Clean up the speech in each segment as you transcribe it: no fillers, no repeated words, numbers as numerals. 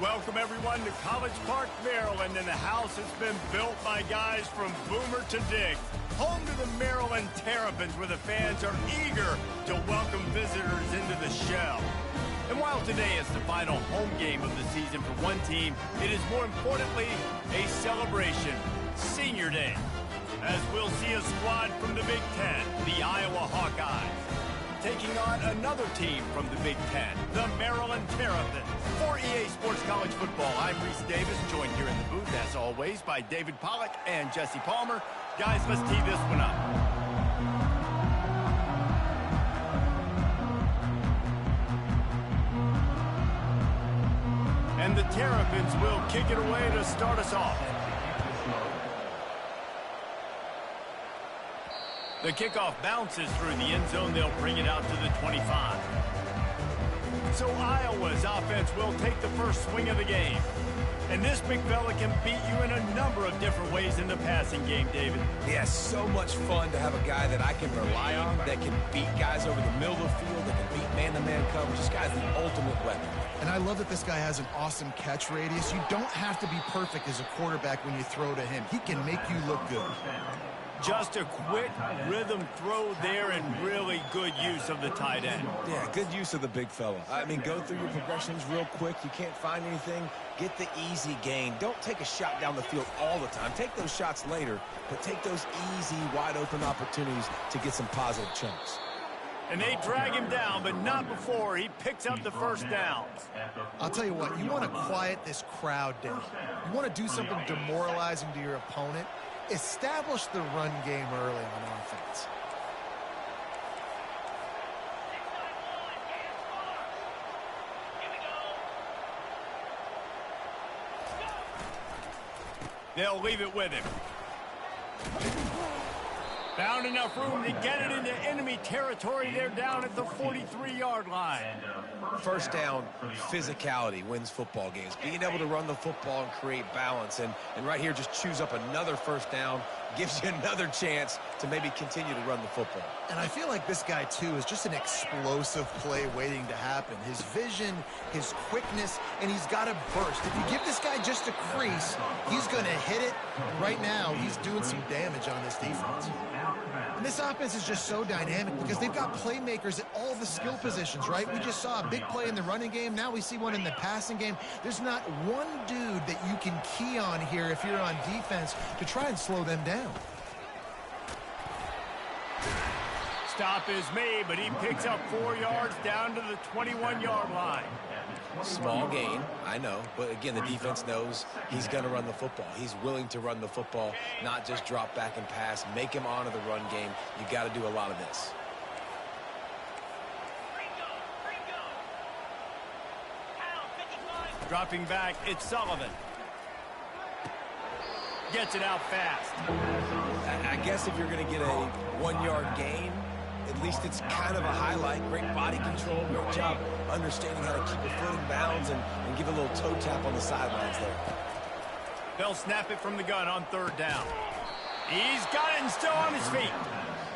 Welcome, everyone, to College Park, Maryland, and the house has been built by guys from Boomer to Dig. Home to the Maryland Terrapins, where the fans are eager to welcome visitors into the shell. And while today is the final home game of the season for one team, it is more importantly a celebration, Senior Day, as we'll see a squad from the Big Ten, the Iowa Hawkeyes, taking on another team from the Big Ten, the Maryland Terrapins. For EA Sports College Football, I'm Reese Davis, joined here in the booth, as always, by David Pollack and Jesse Palmer. Guys, let's tee this one up. And the Terrapins will kick it away to start us off. The kickoff bounces through the end zone. They'll bring it out to the 25. So Iowa's offense will take the first swing of the game. And this big fella can beat you in a number of different ways in the passing game, David. Yeah, so much fun to have a guy that I can rely on, that can beat guys over the middle of the field, that can beat man-to-man coverage. This guy's the ultimate weapon. And I love that this guy has an awesome catch radius. You don't have to be perfect as a quarterback when you throw to him. He can make you look good. Just a quick rhythm throw there and really good use of the tight end. Yeah, good use of the big fella. I mean, go through your progressions real quick. You can't find anything. Get the easy gain. Don't take a shot down the field all the time. Take those shots later, but take those easy, wide-open opportunities to get some positive chunks. And they drag him down, but not before he picks up the first down. I'll tell you what, you want to quiet this crowd down. You want to do something demoralizing to your opponent. Establish the run game early on offense. They'll leave it with him. Found enough room to get it into enemy territory. They're down at the 43-yard line. First down, physicality wins football games. Being able to run the football and create balance. And right here, just choose up another first down. Gives you another chance to maybe continue to run the football. And I feel like this guy, too, is just an explosive play waiting to happen. His vision, his quickness, and he's got a burst. If you give this guy just a crease, he's going to hit it. Right now, he's doing some damage on this defense. And this offense is just so dynamic because they've got playmakers at all the skill positions, right? We just saw a big play in the running game. Now we see one in the passing game. There's not one dude that you can key on here if you're on defense to try and slow them down. Stop is made, but he picks up 4 yards down to the 21-yard line. Small gain, I know, but again, the defense knows he's going to run the football. He's willing to run the football, not just drop back and pass, make him honor the run game. You got to do a lot of this. Dropping back, it's Sullivan. Gets it out fast. I guess if you're going to get a 1-yard gain, at least it's kind of a highlight. Great body control, great job understanding how to keep your foot in bounds and give a little toe tap on the sidelines there. They'll snap it from the gun on third down. He's got it and still on his feet.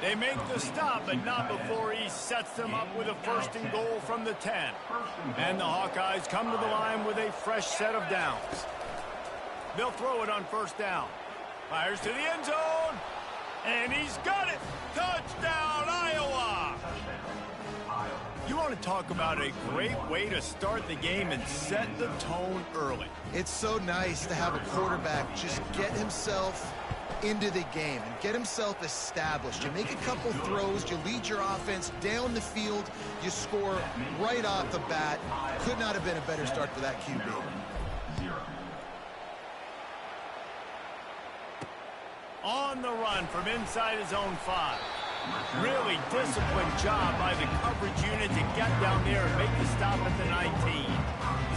They make the stop, but not before he sets them up with a first and goal from the 10. And the Hawkeyes come to the line with a fresh set of downs. They'll throw it on first down. Fires to the end zone. And he's got it. Touchdown, Iowa. You want to talk about a great way to start the game and set the tone early. It's so nice to have a quarterback just get himself into the game and get himself established. You make a couple throws, you lead your offense down the field, you score right off the bat. Could not have been a better start for that QB. On the run from inside his own 5. Really disciplined job by the coverage unit to get down there and make the stop at the 19.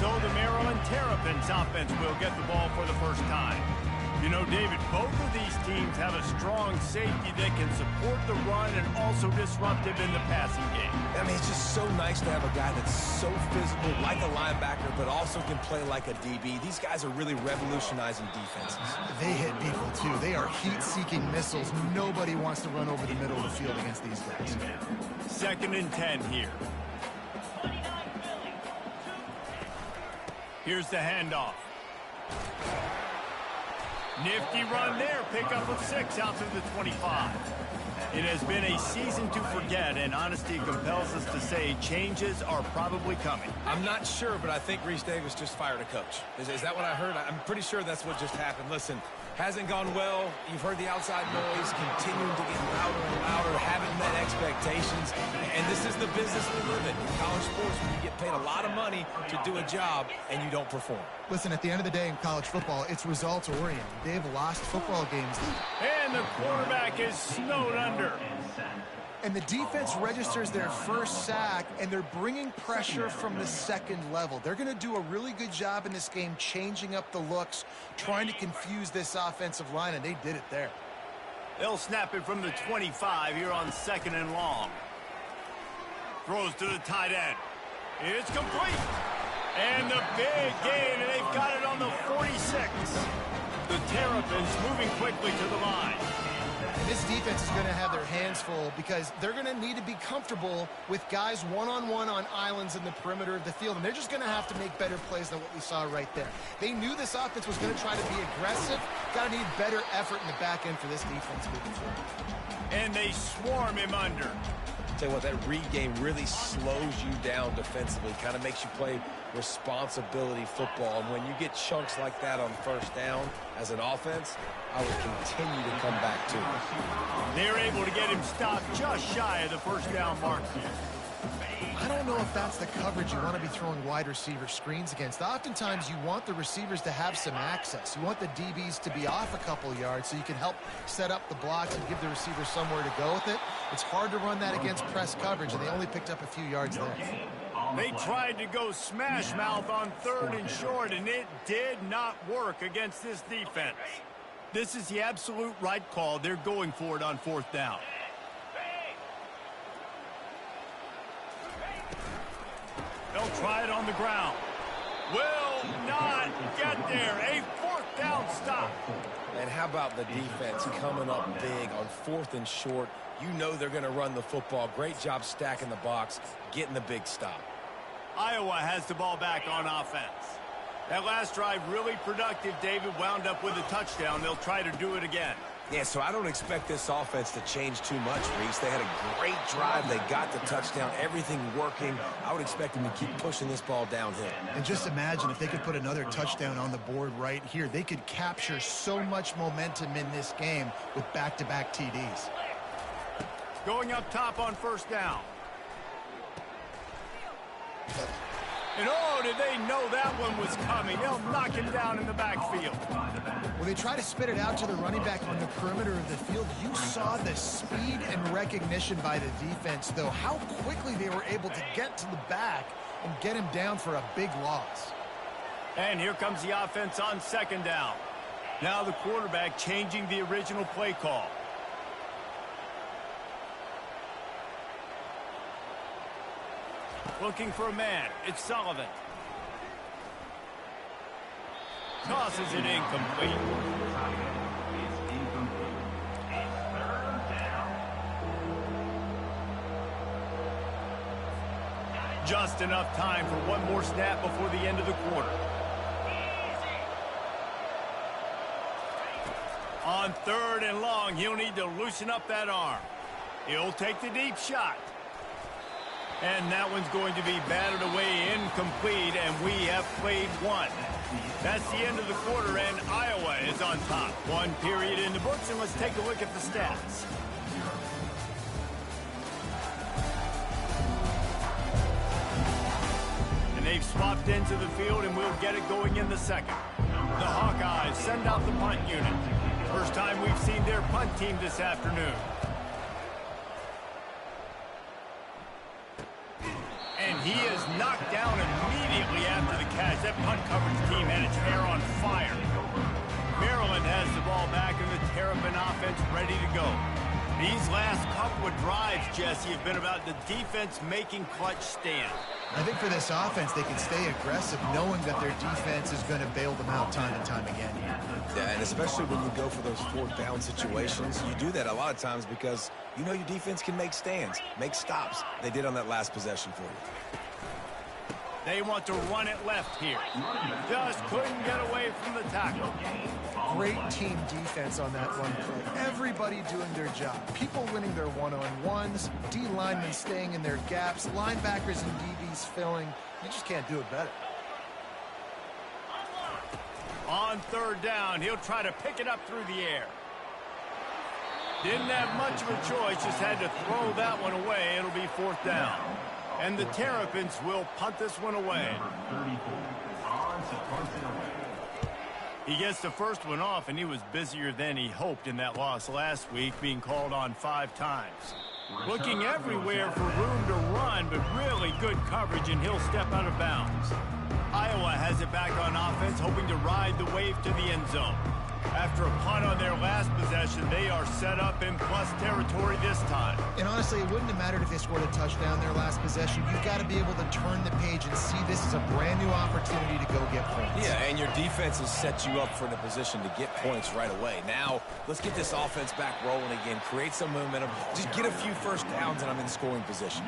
So the Maryland Terrapins offense will get the ball for the first time. You know, David, both of these teams have a strong safety that can support the run and also disruptive in the passing game. I mean, it's just so nice to have a guy that's so physical, like a linebacker, but also can play like a DB. These guys are really revolutionizing defenses. They hit people, too. They are heat-seeking missiles. Nobody wants to run over the middle of the field against these guys. 2nd and 10 here. Here's the handoff. Nifty run there. Pickup of 6 out to the 25. It has been a season to forget, and honesty compels us to say changes are probably coming. I'm not sure, but I think Reese Davis just fired a coach. Is that what I heard? I'm pretty sure that's what just happened. Listen, hasn't gone well. You've heard the outside noise, continuing to get louder and louder, haven't met expectations. And this is the business we live in college sports, when you get paid a lot of money to do a job and you don't perform. Listen, at the end of the day in college football, it's results-oriented. They've lost football games. And the quarterback is snowed under. And the defense registers their first sack, and they're bringing pressure from the second level. They're going to do a really good job in this game changing up the looks, trying to confuse this offensive line, and they did it there. They'll snap it from the 25 here on 2nd and long. Throws to the tight end. It's complete. And the big gain, and they've got it on the 46. The Terrapins moving quickly to the line. And this defense is going to have their hands full because they're going to need to be comfortable with guys one-on-one on islands in the perimeter of the field. And they're just going to have to make better plays than what we saw right there. They knew this offense was going to try to be aggressive. Got to need better effort in the back end for this defense moving forward. And they swarm him under. Tell you what, that read game really slows you down defensively, kind of makes you play responsibility football. And when you get chunks like that on first down as an offense, I would continue to come back to it. They're able to get him stopped just shy of the first down mark. I don't know if that's the coverage you want to be throwing wide receiver screens against. Oftentimes, you want the receivers to have some access. You want the DBs to be off a couple yards so you can help set up the blocks and give the receiver somewhere to go with it. It's hard to run that against press coverage, and they only picked up a few yards there. They tried to go smash mouth on 3rd and short, and it did not work against this defense. This is the absolute right call. They're going for it on 4th down. They'll try it on the ground. Will not get there. A 4th down stop. And how about the defense coming up big on 4th and short? You know they're going to run the football. Great job stacking the box, getting the big stop. Iowa has the ball back on offense. That last drive really productive. David wound up with a touchdown. They'll try to do it again. Yeah, so I don't expect this offense to change too much, Reese. They had a great drive. They got the touchdown, everything working. I would expect them to keep pushing this ball downhill. And just imagine if they could put another touchdown on the board right here. They could capture so much momentum in this game with back-to-back TDs. Going up top on 1st down. And oh, did they know that one was coming? They'll knock him down in the backfield. When they try to spit it out to the running back on the perimeter of the field, you saw the speed and recognition by the defense, though, how quickly they were able to get to the back and get him down for a big loss. And here comes the offense on 2nd down. Now the quarterback changing the original play call. Looking for a man. It's Sullivan. Tosses it incomplete. Just enough time for one more snap before the end of the quarter. On 3rd and long, he'll need to loosen up that arm. He'll take the deep shot. And that one's going to be batted away incomplete, and we have played one. That's the end of the quarter, and Iowa is on top. One period in the books, and let's take a look at the stats. And they've swapped into the field, and we'll get it going in the 2nd. The Hawkeyes send out the punt unit. First time we've seen their punt team this afternoon. And he is knocked down immediately after the catch. That punt coverage team had its hair on fire. Maryland has the ball back, and the Terrapin offense ready to go. These last couple of drives, Jesse, have been about the defense making clutch stands. I think for this offense, they can stay aggressive knowing that their defense is going to bail them out time and time again. Yeah, and especially when you go for those 4th down situations, you do that a lot of times because you know your defense can make stands, make stops. They did on that last possession for you. They want to run it left here. Just couldn't get away from the tackle. Great team defense on that run play. Everybody doing their job. People winning their one-on-ones, D linemen staying in their gaps, linebackers and DBs filling. You just can't do it better. On third down, he'll try to pick it up through the air. Didn't have much of a choice, just had to throw that one away. It'll be fourth down. And the Terrapins will punt this one away. He gets the first one off, and he was busier than he hoped in that loss last week, being called on 5 times. Looking everywhere for room to run, but really good coverage, and he'll step out of bounds. Iowa has it back on offense, hoping to ride the wave to the end zone. After a punt on their last possession, they are set up in plus territory this time. And honestly, it wouldn't have mattered if they scored a touchdown their last possession. You've got to be able to turn the page and see this as a brand new opportunity to go get points. Yeah, and your defense has set you up for the position to get points right away. Now, let's get this offense back rolling again, create some momentum, just get a few first downs, and I'm in scoring position.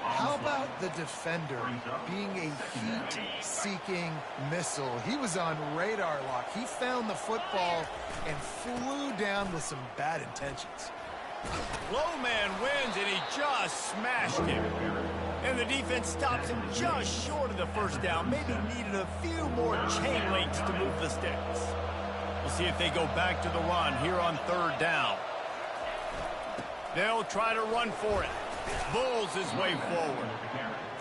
How about the defender being a heat-seeking missile? He was on radar lock. He found the football and flew down with some bad intentions. Low man wins, and he just smashed him. And the defense stops him just short of the first down. Maybe needed a few more chain links to move the sticks. We'll see if they go back to the run here on third down. They'll try to run for it. Bulls his way forward.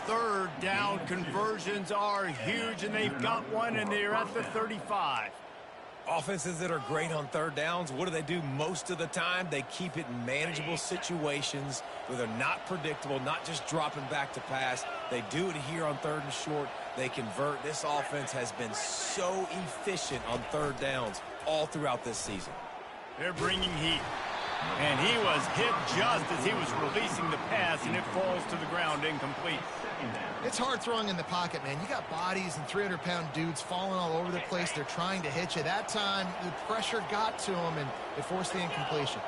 Third down conversions are huge, and they've got one, and they're at the 35. Offenses that are great on third downs, what do most of the time? They keep it in manageable situations where they're not predictable, not just dropping back to pass. They do it here on third and short. They convert. This offense has been so efficient on third downs all throughout this season. They're bringing heat. And he was hit just as he was releasing the pass, and it falls to the ground incomplete. It's hard throwing in the pocket, man. You got bodies and 300-pound dudes falling all over the place. They're trying to hit you. That time, the pressure got to him, and it forced the incompletion.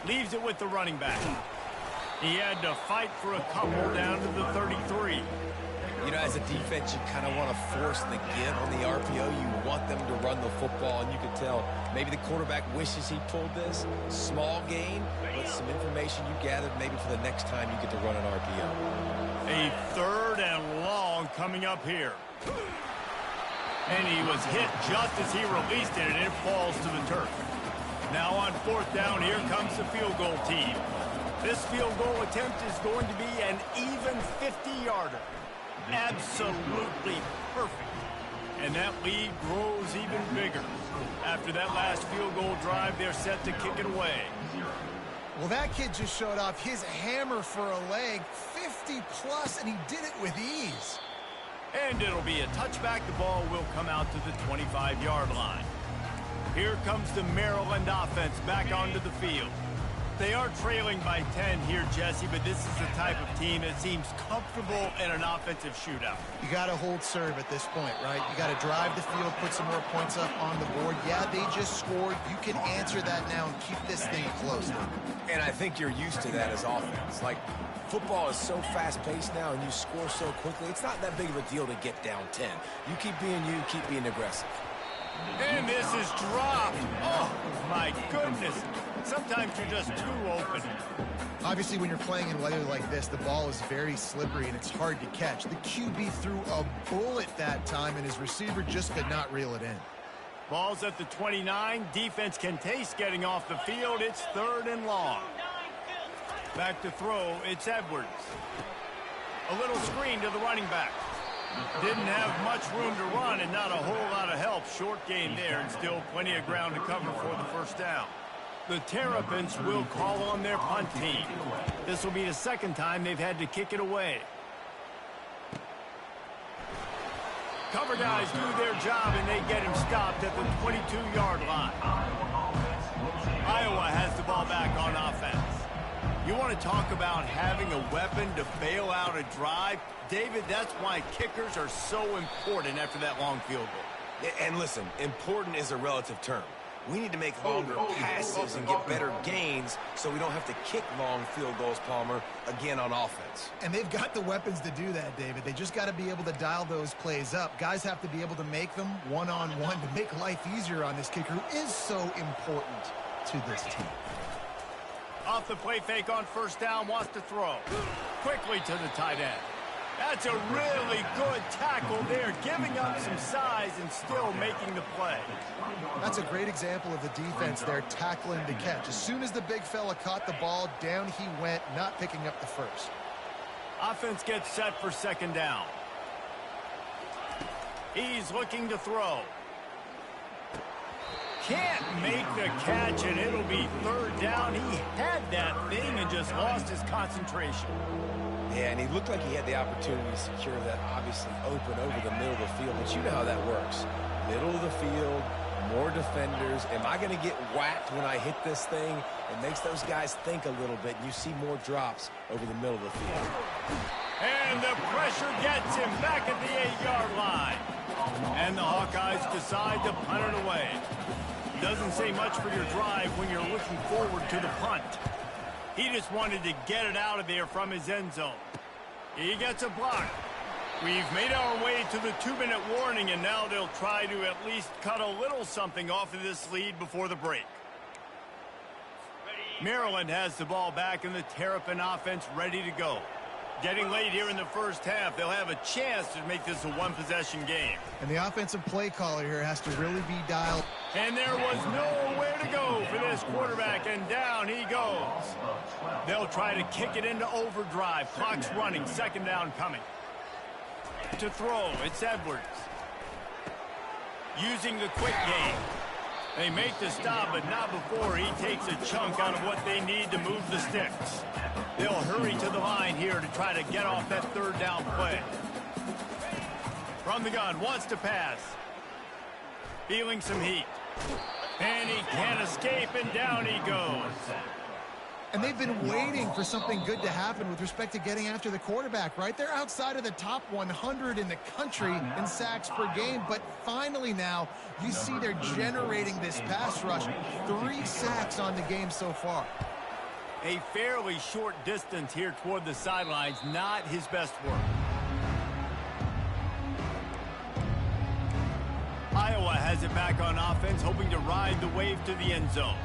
Leaves it with the running back. He had to fight for a couple down to the 33. You know, as a defense, you kind of want to force the give on the RPO. You want them to run the football, and you can tell maybe the quarterback wishes he pulled this. Small gain, but some information you gathered maybe for the next time you get to run an RPO. A third and long coming up here. And he was hit just as he released it, and it falls to the turf. Now on fourth down, here comes the field goal team. This field goal attempt is going to be an even 50-yarder. Absolutely perfect. And that lead grows even bigger. After that last field goal drive, they're set to kick it away. Well, that kid just showed off his hammer for a leg, 50-plus, and he did it with ease. And it'll be a touchback. The ball will come out to the 25-yard line. Here comes the Maryland offense back onto the field. They are trailing by 10 here, Jesse, but this is the type of team that seems comfortable in an offensive shootout. You got to hold serve at this point, right? You got to drive the field, put some more points up on the board. Yeah, they just scored. You can answer that now and keep this thing close. And I think you're used to that as offense. Like, football is so fast-paced now, and you score so quickly, it's not that big of a deal to get down 10. You keep being aggressive. And this is dropped. Oh, my goodness. Sometimes you're just too open. Obviously, when you're playing in weather like this, the ball is very slippery and it's hard to catch. The QB threw a bullet that time, and his receiver just could not reel it in. Ball's at the 29. Defense can taste getting off the field. It's third and long. Back to throw. It's Edwards. A little screen to the running back. Didn't have much room to run and not a whole lot of help. Short game there, and still plenty of ground to cover for the first down. The Terrapins will call on their punt team. This will be the second time they've had to kick it away. Cover guys do their job, and they get him stopped at the 22-yard line. Iowa has the ball back on offense. You want to talk about having a weapon to bail out a drive? David, that's why kickers are so important after that long field goal. And listen, important is a relative term. We need to make longer passes and get better gains so we don't have to kick long field goals, Palmer, again on offense. And they've got the weapons to do that, David. They just got to be able to dial those plays up. Guys have to be able to make them one-on-one to make life easier on this kicker who is so important to this team. Off the play fake on first down, wants to throw. Quickly to the tight end. That's a really good tackle there, giving up some size and still making the play. That's a great example of the defense there, tackling the catch. As soon as the big fella caught the ball, down he went, not picking up the first. Offense gets set for second down. He's looking to throw. Can't make the catch, and it'll be third down. He had that thing and just lost his concentration. Yeah, and he looked like he had the opportunity to secure that obviously open over the middle of the field. But you know how that works. Middle of the field, more defenders. Am I going to get whacked when I hit this thing? It makes those guys think a little bit. And you see more drops over the middle of the field. And the pressure gets him back at the 8-yard line. And the Hawkeyes decide to punt it away. Doesn't say much for your drive when you're looking forward to the punt. He just wanted to get it out of there from his end zone. He gets a block. We've made our way to the 2-minute warning, and now they'll try to at least cut a little something off of this lead before the break. Maryland has the ball back, and the Terrapin offense ready to go. Getting late here in the first half, they'll have a chance to make this a one-possession game. And the offensive play caller here has to really be dialed. And there was nowhere to go for this quarterback, and down he goes. They'll try to kick it into overdrive. Clock's running, second down coming. To throw, it's Edwards. Using the quick game. They make the stop, but not before he takes a chunk out of what they need to move the sticks. They'll hurry to the line here to try to get off that third down play. From the gun, wants to pass. Feeling some heat. And he can't escape, and down he goes. And they've been waiting for something good to happen with respect to getting after the quarterback, right? They're outside of the top 100 in the country in sacks per game, but finally now you see they're generating this pass rush. 3 sacks on the game so far. A fairly short distance here toward the sidelines, not his best work. Iowa has it back on offense, hoping to ride the wave to the end zone.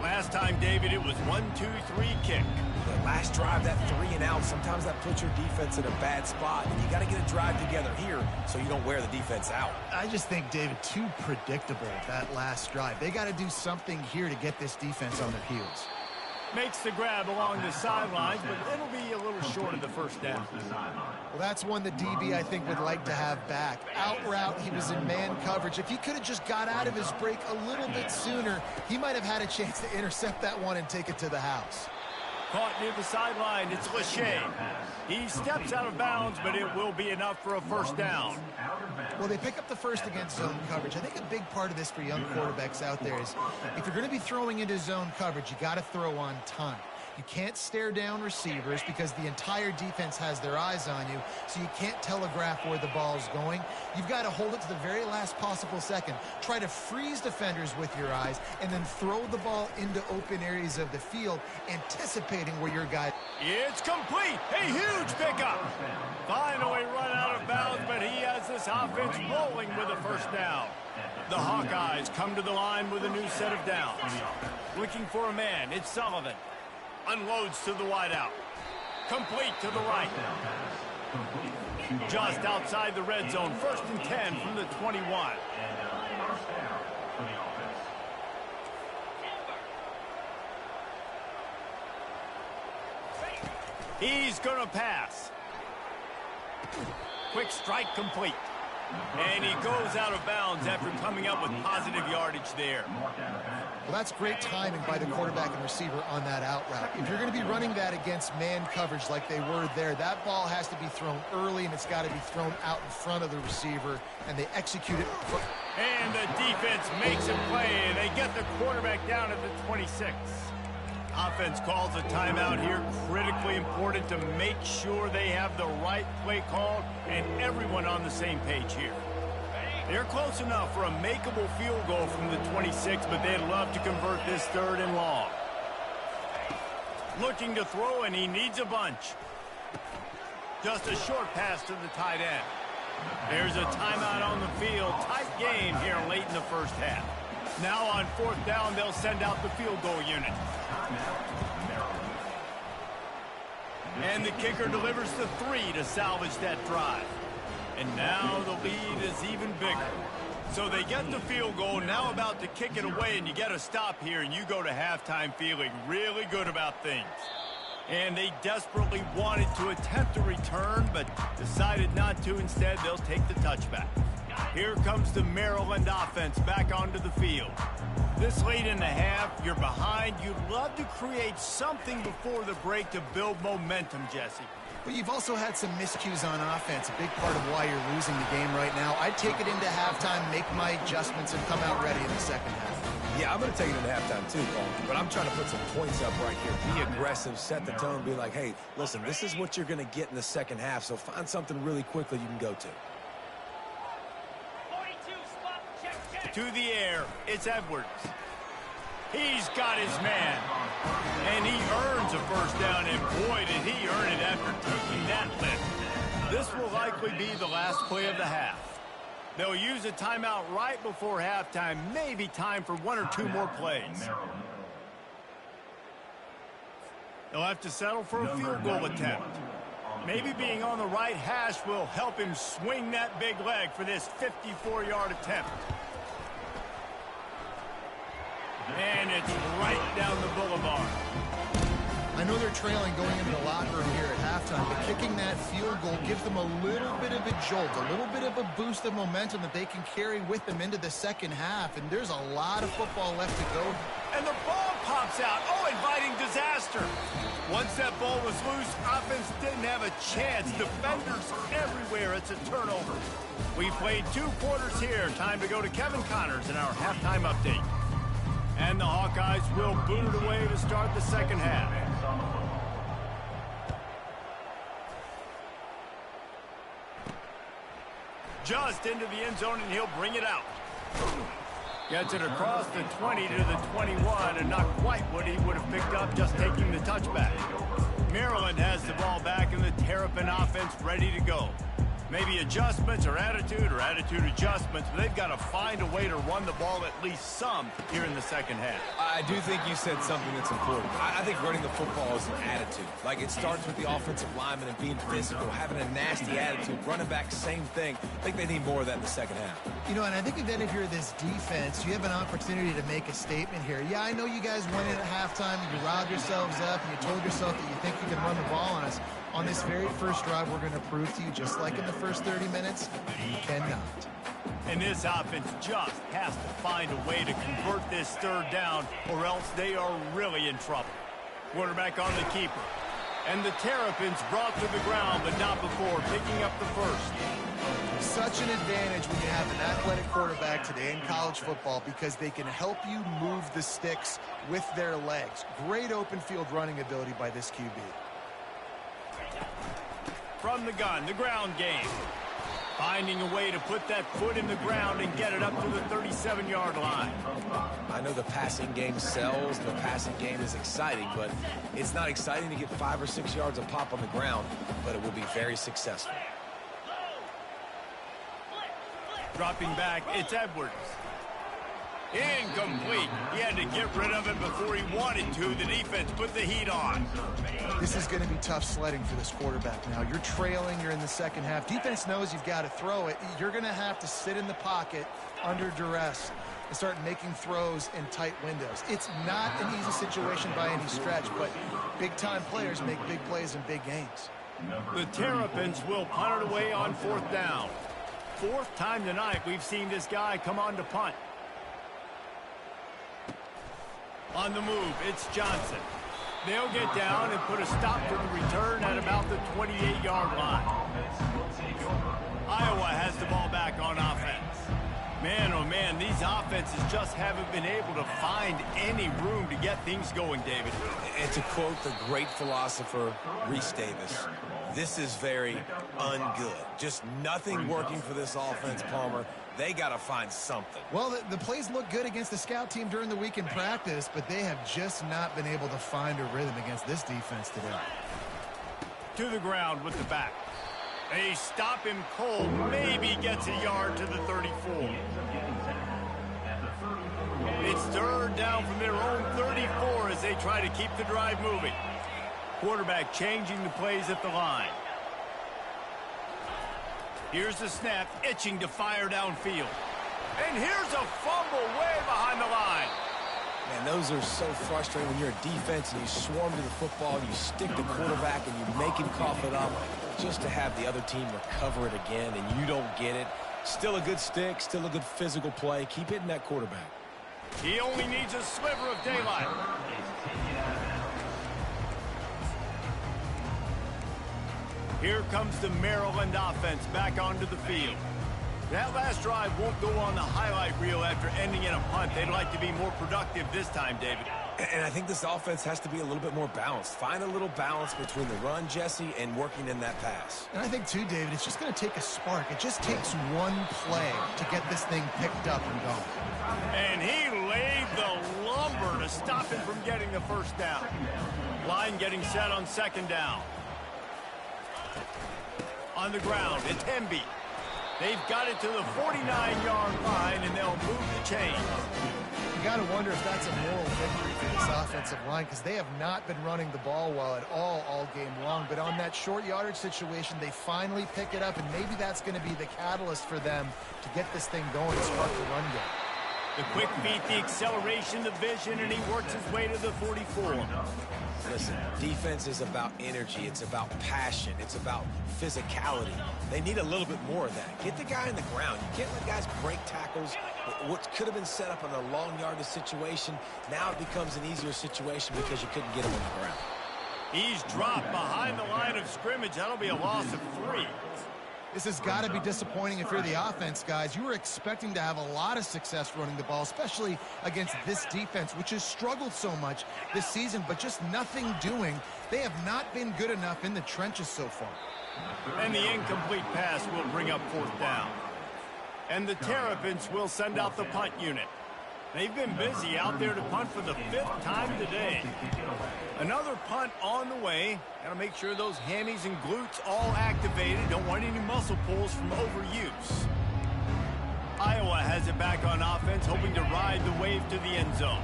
Last time, David, it was 1-2-3 kick. The last drive, that 3 and out, sometimes that puts your defense in a bad spot. And you got to get a drive together here so you don't wear the defense out. I just think, David, too predictable, that last drive. They got to do something here to get this defense on their heels. Makes the grab along the sidelines, but it'll be a little short of the first down. Well, that's one the DB, I think, would like to have back. Out route, he was in man coverage. If he could have just got out of his break a little bit sooner, he might have had a chance to intercept that one and take it to the house. Caught near the sideline, it's Lachey. He steps out of bounds, but it will be enough for a first down. Well, they pick up the first against zone coverage. I think a big part of this for young quarterbacks out there is if you're going to be throwing into zone coverage, you got to throw on time. You can't stare down receivers because the entire defense has their eyes on you, so you can't telegraph where the ball's going. You've got to hold it to the very last possible second. Try to freeze defenders with your eyes and then throw the ball into open areas of the field, anticipating where your guy... It's complete. A huge pickup. Finally run out of bounds, but he has this offense rolling with a first down. The Hawkeyes come to the line with a new set of downs. Looking for a man, it's Sullivan. Unloads to the wideout. Complete to the right. Just outside the red zone. 1st and 10 from the 21. He's going to pass. Quick strike complete. And he goes out of bounds after coming up with positive yardage there. Well, that's great timing by the quarterback and receiver on that out route. If you're going to be running that against man coverage like they were there, that ball has to be thrown early and it's got to be thrown out in front of the receiver, and they execute it. And the defense makes a play, and they get the quarterback down at the 26. Offense calls a timeout here. Critically important to make sure they have the right play called and everyone on the same page here. They're close enough for a makeable field goal from the 26, but they'd love to convert this 3rd and long. Looking to throw, and he needs a bunch. Just a short pass to the tight end. There's a timeout on the field. Tight game here late in the first half. Now on 4th down, they'll send out the field goal unit. And the kicker delivers the 3 to salvage that drive. And now the lead is even bigger. So they get the field goal, now about to kick it away, and you get a stop here, and you go to halftime feeling really good about things. And they desperately wanted to attempt a return, but decided not to. Instead, they'll take the touchback. Here comes the Maryland offense back onto the field. This late in the half, you're behind. You'd love to create something before the break to build momentum, Jesse. But you've also had some miscues on offense, a big part of why you're losing the game right now. I'd take it into halftime, make my adjustments, and come out ready in the second half. Yeah, I'm going to take it into halftime too, Paul. But I'm trying to put some points up right here. Be aggressive, set the tone, be like, hey, listen, this is what you're going to get in the second half, so find something really quickly you can go to. 42, spot, check. To the air, it's Edwards. He's got his man. And he earns a first down, and boy, did he earn it after taking that lift. This will likely be the last play of the half. They'll use a timeout right before halftime, maybe time for 1 or 2 more plays. They'll have to settle for a field goal attempt. Maybe being on the right hash will help him swing that big leg for this 54-yard attempt. And it's right down the boulevard. I know they're trailing going into the locker room here at halftime, but kicking that field goal gives them a little bit of a jolt, a little bit of a boost of momentum that they can carry with them into the second half, and there's a lot of football left to go. And the ball pops out. Oh, inviting disaster. Once that ball was loose, offense didn't have a chance. Defenders everywhere. It's a turnover. We played 2 quarters here. Time to go to Kevin Connors in our halftime update. And the Hawkeyes will boot it away to start the second half. Just into the end zone, and he'll bring it out. Gets it across the 20 to the 21, and not quite what he would have picked up just taking the touchback. Maryland has the ball back, and the Terrapin offense ready to go. Maybe adjustments or attitude adjustments, but they've got to find a way to run the ball at least some here in the second half. I do think you said something that's important. I think running the football is an attitude. Like, it starts with the offensive lineman and being physical, having a nasty attitude. Running back, same thing. I think they need more of that in the second half. You know, and I think then if you're this defense, you have an opportunity to make a statement here. Yeah, I know you guys went in at halftime, and you riled yourselves up, and you told yourself that you think you can run the ball on us. On this very first drive, we're going to prove to you, just like in the first 30 minutes, you cannot. And this offense just has to find a way to convert this 3rd down, or else they are really in trouble. Quarterback on the keeper. And the Terrapins brought to the ground, but not before picking up the first. Such an advantage when you have an athletic quarterback today in college football, because they can help you move the sticks with their legs. Great open field running ability by this QB. From the gun, the ground game. Finding a way to put that foot in the ground and get it up to the 37-yard line. I know the passing game sells, the passing game is exciting, but it's not exciting to get 5 or 6 yards of pop on the ground, but it will be very successful. Dropping back, it's Edwards. Incomplete. He had to get rid of it before he wanted to. The defense put the heat on. This is going to be tough sledding for this quarterback now. You're trailing. You're in the second half. Defense knows you've got to throw it. You're going to have to sit in the pocket under duress and start making throws in tight windows. It's not an easy situation by any stretch, but big-time players make big plays in big games. The Terrapins will punt it away on 4th down. 4th time tonight we've seen this guy come on to punt. On the move, it's Johnson. They'll get down and put a stop to the return at about the 28-yard line. Iowa has the ball back on offense. Man, oh man, these offenses just haven't been able to find any room to get things going, David. And to quote the great philosopher, Reese Davis, this is very ungood. Just nothing working for this offense, Palmer. They got to find something. Well, the plays look good against the scout team during the week in practice, but they have just not been able to find a rhythm against this defense today. To the ground with the back. They stop him cold. Maybe gets a yard to the 34. It's third down from their own 34 as they try to keep the drive moving. Quarterback changing the plays at the line. Here's the snap, itching to fire downfield. And here's a fumble way behind the line. Man, those are so frustrating when you're a defense and you swarm to the football, you stick the quarterback, and you make him cough it up just to have the other team recover it again, and you don't get it. Still a good stick, still a good physical play. Keep hitting that quarterback. He only needs a sliver of daylight. Here comes the Maryland offense back onto the field. That last drive won't go on the highlight reel after ending in a punt. They'd like to be more productive this time, David. And I think this offense has to be a little bit more balanced. Find a little balance between the run, Jesse, and working in that pass. And I think, too, David, it's just going to take a spark. It just takes one play to get this thing picked up and going. And he laid the lumber to stop him from getting the first down. Line getting set on second down. On the ground, it's Hemby. They've got it to the 49-yard line, and they'll move the chain. You got to wonder if that's a moral victory for this offensive line, because they have not been running the ball well at all game long. But on that short yardage situation, they finally pick it up, and maybe that's going to be the catalyst for them to get this thing going and spark the run game. The quick feet, the acceleration, the vision, and he works his way to the 44. Listen, defense is about energy. It's about passion. It's about physicality. They need a little bit more of that. Get the guy in the ground. You can't let guys break tackles. What could have been set up in a long yardage situation, now it becomes an easier situation because you couldn't get him on the ground. He's dropped behind the line of scrimmage. That'll be a loss of 3. This has got to be disappointing if you're the offense, guys. You were expecting to have a lot of success running the ball, especially against this defense, which has struggled so much this season, but just nothing doing. They have not been good enough in the trenches so far. And the incomplete pass will bring up fourth down. And the Terrapins will send out the punt unit. They've been busy out there to punt for the 5th time today. Another punt on the way. Got to make sure those hammies and glutes all activated. Don't want any muscle pulls from overuse. Iowa has it back on offense, hoping to ride the wave to the end zone.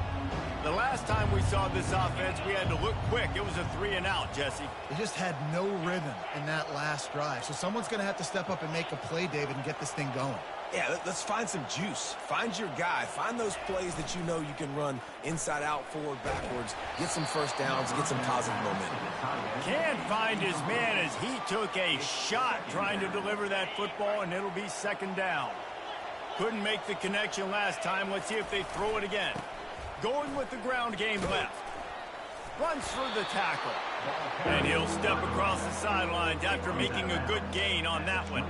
The last time we saw this offense, we had to look quick. It was a 3-and-out, Jesse. They just had no rhythm in that last drive. So someone's going to have to step up and make a play, David, and get this thing going. Yeah, let's find some juice. Find your guy. Find those plays that you know you can run inside out, forward, backwards. Get some first downs. Get some positive momentum. Can't find his man as he took a shot trying to deliver that football, and it'll be second down. Couldn't make the connection last time. Let's see if they throw it again. Going with the ground game left. Runs through the tackle. And he'll step across the sidelines after making a good gain on that one.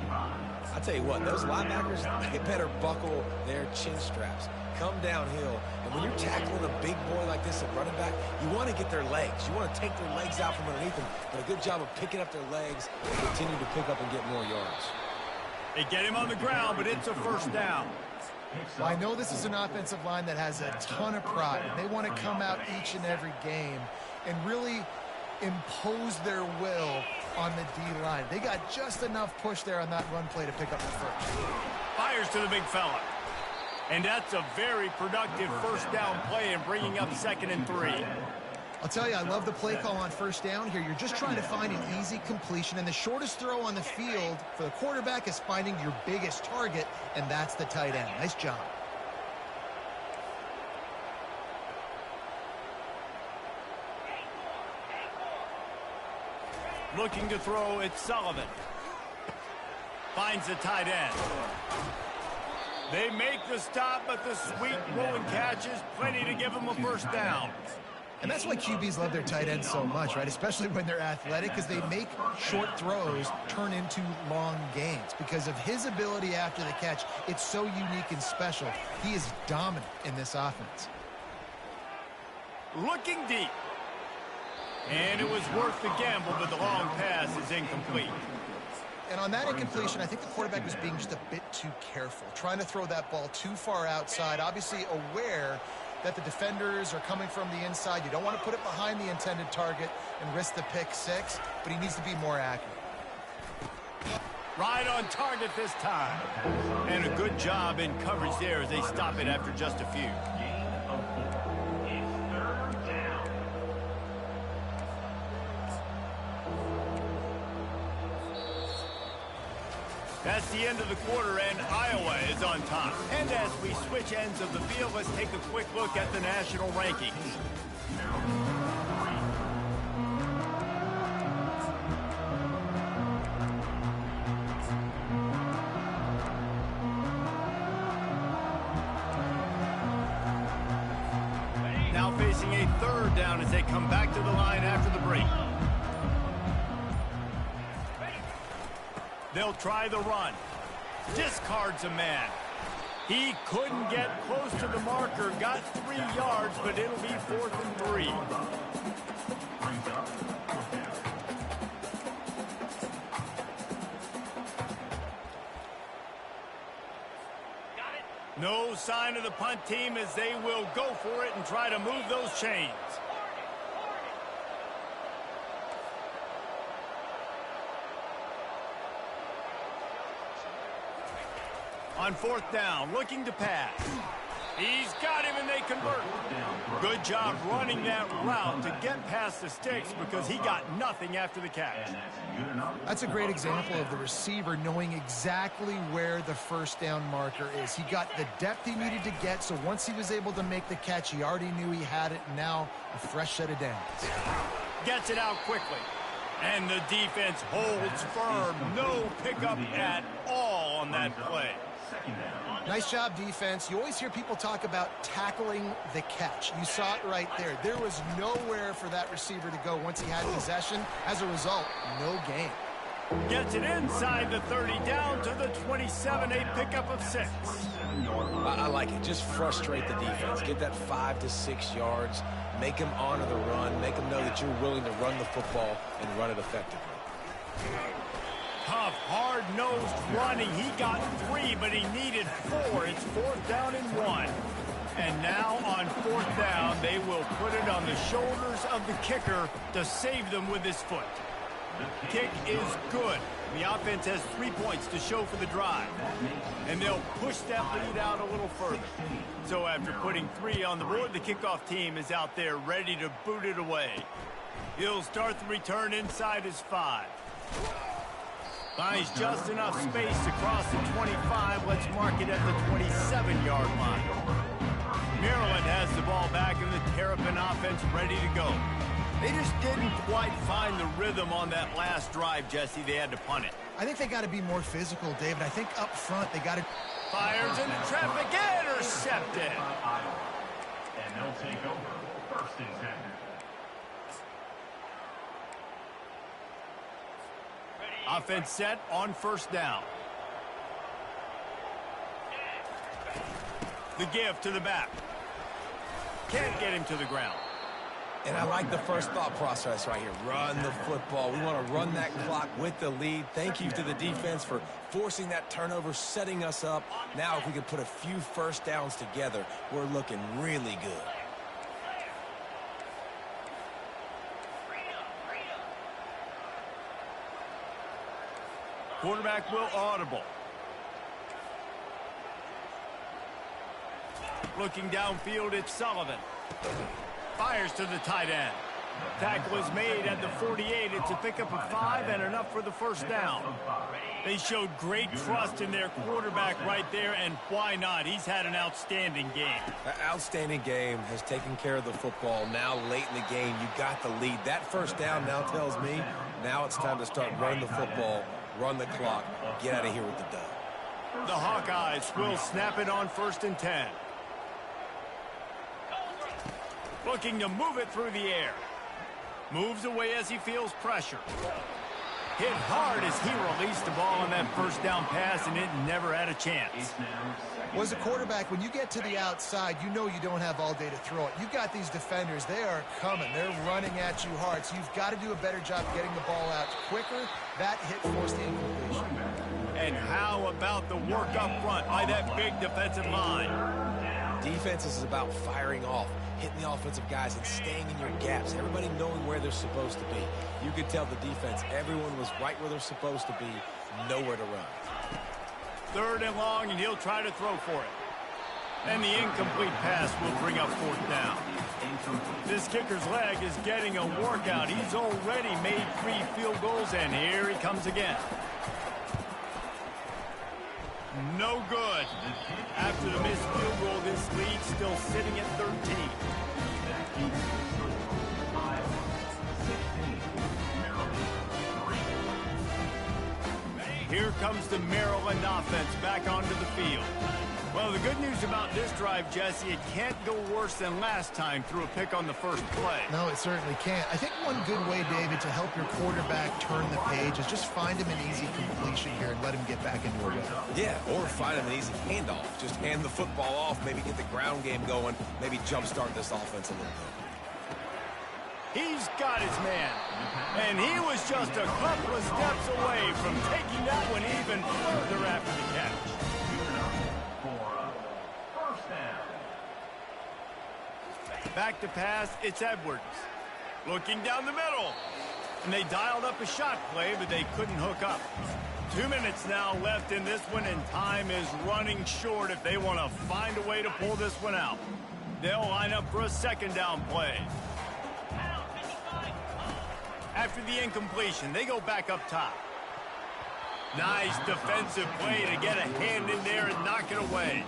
I tell you what, those linebackers, they better buckle their chin straps. Come downhill. And when you're tackling a big boy like this at running back, you want to get their legs. You want to take their legs out from underneath them. But a good job of picking up their legs and continue to pick up and get more yards. They get him on the ground, but it's a first down. Well, I know this is an offensive line that has a ton of pride. They want to come out each and every game and really impose their will on the D-line. They got just enough push there on that run play to pick up the first. Fires to the big fella. And that's a very productive first down play and bringing up 2nd and 3. I'll tell you, I love the play call on first down here. You're just trying to find an easy completion, and the shortest throw on the field for the quarterback is finding your biggest target, and that's the tight end. Nice job. Looking to throw, it's Sullivan. Finds the tight end. They make the stop, but the sweet rolling catch is plenty to give them a first down. And that's why QBs love their tight ends so much, right? Especially when they're athletic, because they make short throws turn into long gains. Because of his ability after the catch, it's so unique and special. He is dominant in this offense. Looking deep. And it was worth the gamble, but the long pass is incomplete. And on that incompletion, I think the quarterback was being just a bit too careful, trying to throw that ball too far outside, obviously aware that the defenders are coming from the inside. You don't want to put it behind the intended target and risk the pick six, but he needs to be more accurate. Right on target this time. And a good job in coverage there as they stop it after just a few. That's the end of the quarter, and Iowa is on top. And as we switch ends of the field, let's take a quick look at the national rankings. Now facing a third down as they come back to the line after the break. They'll try the run. Discards a man. He couldn't get close to the marker. Got 3 yards, but it'll be 4th and 3. No sign of the punt team as they will go for it and try to move those chains. On 4th down, looking to pass. He's got him, and they convert. Good job running that route to get past the sticks because he got nothing after the catch. That's a great example of the receiver knowing exactly where the first down marker is. He got the depth he needed to get, so once he was able to make the catch, he already knew he had it, and now a fresh set of downs. Gets it out quickly. And the defense holds firm. No pickup at all on that play. Nice job, defense. You always hear people talk about tackling the catch. You saw it right there. There was nowhere for that receiver to go once he had possession. As a result, no gain. Gets it inside the 30, down to the 27, a pickup of 6. I like it. Just frustrate the defense. Get that 5 to 6 yards. Make them honor the run. Make them know that you're willing to run the football and run it effectively. Tough, hard-nosed running. He got 3, but he needed 4. It's 4th down and 1. And now on 4th down, they will put it on the shoulders of the kicker to save them with his foot. Kick is good. The offense has 3 points to show for the drive. And they'll push that lead out a little further. So after putting 3 on the board, the kickoff team is out there ready to boot it away. He'll start the return inside his 5. Finds just enough space across the 25. Let's mark it at the 27-yard line. Maryland has the ball back and the Terrapin offense ready to go. They just didn't quite find the rhythm on that last drive, Jesse. They had to punt it. I think they got to be more physical, David. I think up front they got to... Fires into traffic, intercepted. And they'll take over 1st and 10. Offense set on 1st down. The give to the back. Can't get him to the ground. And I like the first thought process right here. Run the football. We want to run that clock with the lead. Thank you to the defense for forcing that turnover, setting us up. Now if we can put a few 1st downs together, we're looking really good. Quarterback will audible. Looking downfield, it's Sullivan. Fires to the tight end. Tackle is made at the 48. It's a pickup of 5 and enough for the 1st down. They showed great trust in their quarterback right there, and why not? He's had an outstanding game. An outstanding game, has taken care of the football. Now late in the game, you got the lead. That 1st down now tells me now it's time to start running the football, run the clock, get out of here with the dub. The Hawkeyes will snap it on 1st and 10. Looking to move it through the air. Moves away as he feels pressure. Hit hard as he released the ball on that first down pass, and it never had a chance. Well, as a quarterback, when you get to the outside, you know you don't have all day to throw it. You've got these defenders. They are coming. They're running at you hard, so you've got to do a better job getting the ball out quicker. That hit forced the incompletion. And how about the work up front by that big defensive line? Defense is about firing off, hitting the offensive guys and staying in your gaps, everybody knowing where they're supposed to be. You could tell the defense, everyone was right where they're supposed to be, nowhere to run. 3rd and long, and he'll try to throw for it. And the incomplete pass will bring up 4th down. This kicker's leg is getting a workout. He's already made 3 field goals, and here he comes again. No good. After the missed field goal, this lead still sitting at 13. Here comes the Maryland offense back onto the field. Well, the good news about this drive, Jesse, it can't go worse than last time through a pick on the first play. No, it certainly can't. I think one good way, David, to help your quarterback turn the page is just find him an easy completion here and let him get back into a rhythm. Yeah, or find him an easy handoff. Just hand the football off, maybe get the ground game going, maybe jumpstart this offense a little bit. He's got his man, and he was just a couple of steps away from taking that one even further after the catch. Back to pass, it's Edwards. Looking down the middle. And they dialed up a shot play, but they couldn't hook up. 2 minutes now left in this one, and time is running short if they want to find a way to pull this one out. They'll line up for a 2nd down play. After the incompletion, they go back up top. Nice defensive play to get a hand in there and knock it away.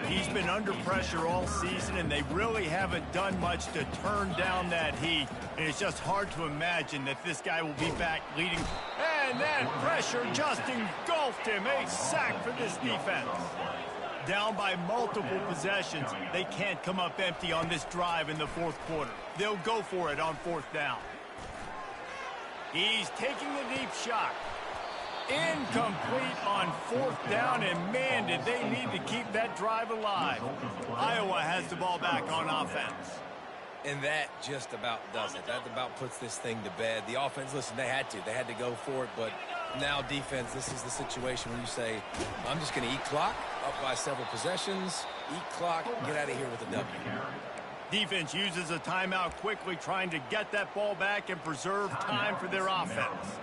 He's been under pressure all season, and they really haven't done much to turn down that heat. And it's just hard to imagine that this guy will be back leading. And that pressure just engulfed him. A sack for this defense. Down by multiple possessions. They can't come up empty on this drive in the 4th quarter. They'll go for it on 4th down. He's taking the deep shot. Incomplete on 4th down, and man, did they need to keep that drive alive. Iowa has the ball back on offense. And that just about does it. That about puts this thing to bed. The offense, listen, they had to go for it, but now defense, this is the situation where you say, I'm just going to eat clock, up by several possessions, eat clock, get out of here with a W. Defense uses a timeout quickly, trying to get that ball back and preserve time for their offense.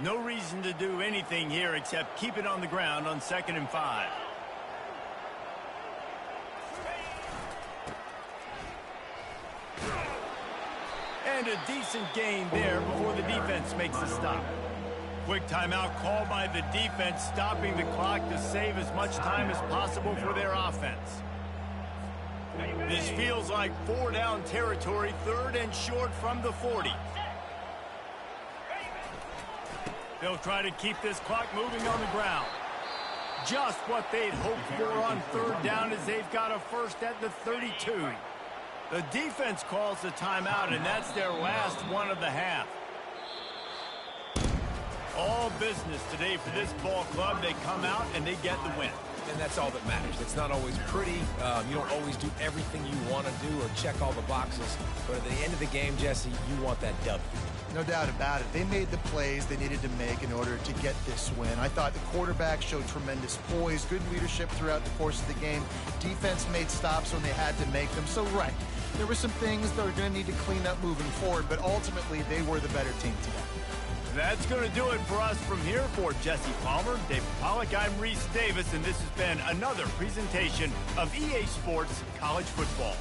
No reason to do anything here except keep it on the ground on 2nd and 5. And a decent gain there before the defense makes the stop. Quick timeout called by the defense, stopping the clock to save as much time as possible for their offense. This feels like 4-down territory, 3rd and short from the 40. They'll try to keep this clock moving on the ground. Just what they'd hoped for on 3rd down, as they've got a first at the 32. The defense calls the timeout, and that's their last one of the half. All business today for this ball club. They come out and they get the win. And that's all that matters. It's not always pretty. You don't always do everything you want to do or check all the boxes. But at the end of the game, Jesse, you want that W. No doubt about it. They made the plays they needed to make in order to get this win. I thought the quarterback showed tremendous poise, good leadership throughout the course of the game. Defense made stops when they had to make them. So, right, there were some things that were going to need to clean up moving forward, but ultimately they were the better team today. That's going to do it for us from here. For Jesse Palmer, David Pollack, I'm Reese Davis, and this has been another presentation of EA Sports College Football.